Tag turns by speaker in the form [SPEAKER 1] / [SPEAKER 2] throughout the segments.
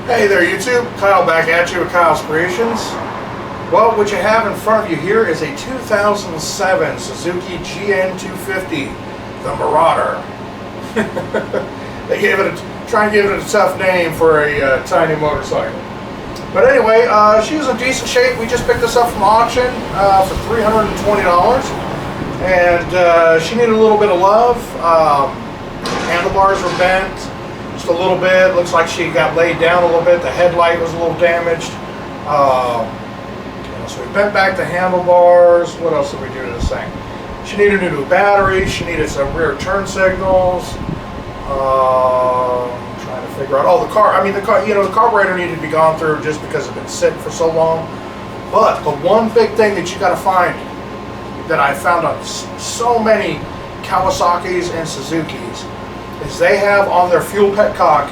[SPEAKER 1] Hey there YouTube, Kyle back at you with Kyle's Creations. Well, what you have in front of you here is a 2007 Suzuki gn250, the Marauder. They gave it try and give it a tough name for a tiny motorcycle. But anyway, she's in decent shape. We just picked this up from auction for $320. And she needed a little bit of love. Handlebars were bent just a little bit. Looks like she got laid down a little bit. The headlight was a little damaged. So we bent back the handlebars. What else did we do to this thing? She needed a new battery. She needed some rear turn signals. I'm trying to figure out. Oh, the car. I mean, the carburetor needed to be gone through just because it's been sitting for so long. But the one big thing that you got to find, that I found on so many Kawasaki's and Suzuki's, is they have on their fuel petcock,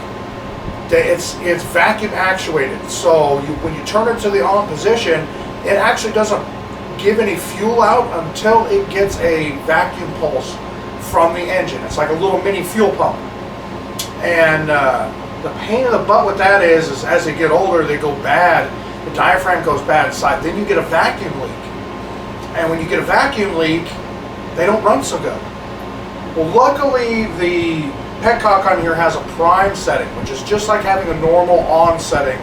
[SPEAKER 1] it's vacuum actuated. So when you turn it to the on position, it actually doesn't give any fuel out until it gets a vacuum pulse from the engine. It's like a little mini fuel pump. And the pain in the butt with that is as they get older, they go bad. The diaphragm goes bad inside. Then you get a vacuum leak. And when you get a vacuum leak, they don't run so good. Well, luckily the petcock on here has a prime setting, which is just like having a normal on setting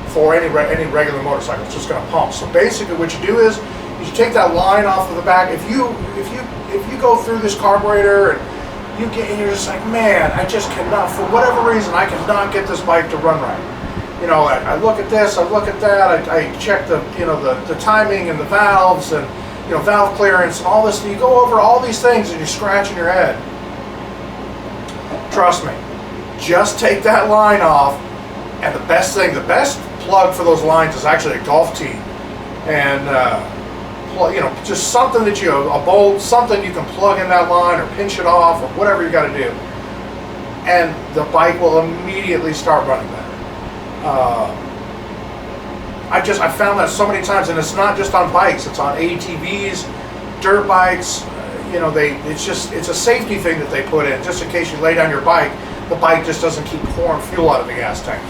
[SPEAKER 1] for any regular motorcycle. It's just going to pump. So basically, what you do is you take that line off of the back. If you go through this carburetor and you're just like, man, I just cannot, for whatever reason, I cannot get this bike to run right. You know, I look at this, I look at that, I check the timing and the valves and valve clearance and all this. And you go over all these things and you're scratching your head. Trust me, just take that line off, and the best plug for those lines is actually a golf tee, and just something that a bolt, something you can plug in that line or pinch it off or whatever you got to do, and the bike will immediately start running better. I found that so many times, and it's not just on bikes; it's on ATVs, dirt bikes. It's a safety thing that they put in, just in case you lay down your bike, the bike just doesn't keep pouring fuel out of the gas tank.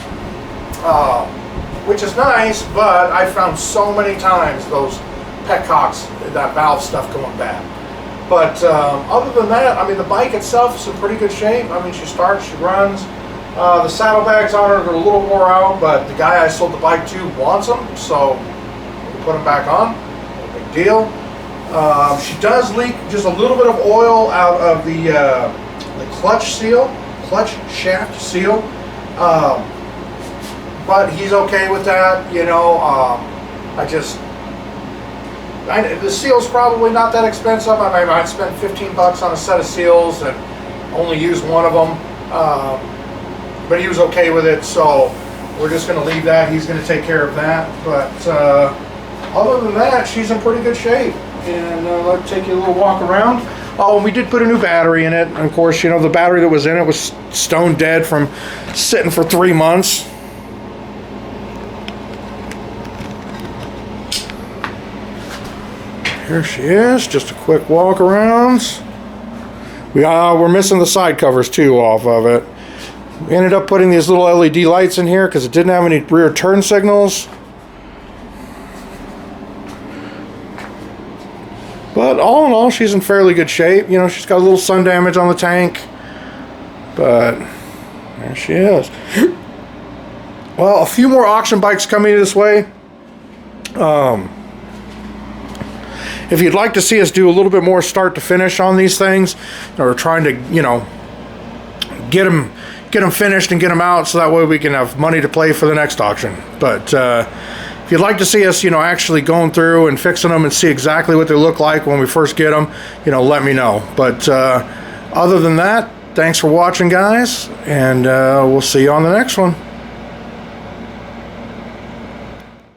[SPEAKER 1] Which is nice, but I found so many times those petcocks, that valve stuff going bad. But other than that, I mean, the bike itself is in pretty good shape. I mean, she starts, she runs. The saddlebags on her are a little wore out, but the guy I sold the bike to wants them, so we put them back on. No big deal. She does leak just a little bit of oil out of the clutch shaft seal, but he's okay with that. The seal's probably not that expensive. I mean, I'd spend $15 on a set of seals and only use one of them, but he was okay with it, so we're just going to leave that. He's going to take care of that. But other than that, she's in pretty good shape. And let's take you a little walk around. Oh, and we did put a new battery in it. And of course, the battery that was in it was stone dead from sitting for 3 months. Here she is. Just a quick walk around. We're missing the side covers too off of it. We ended up putting these little LED lights in here because it didn't have any rear turn signals. But all in all, she's in fairly good shape. She's got a little sun damage on the tank. But there she is. Well, a few more auction bikes coming this way. If you'd like to see us do a little bit more start to finish on these things, or trying to, get them finished and get them out so that way we can have money to play for the next auction. But if you'd like to see us, actually going through and fixing them and see exactly what they look like when we first get them, let me know. But other than that, thanks for watching, guys, and we'll see you on the next one.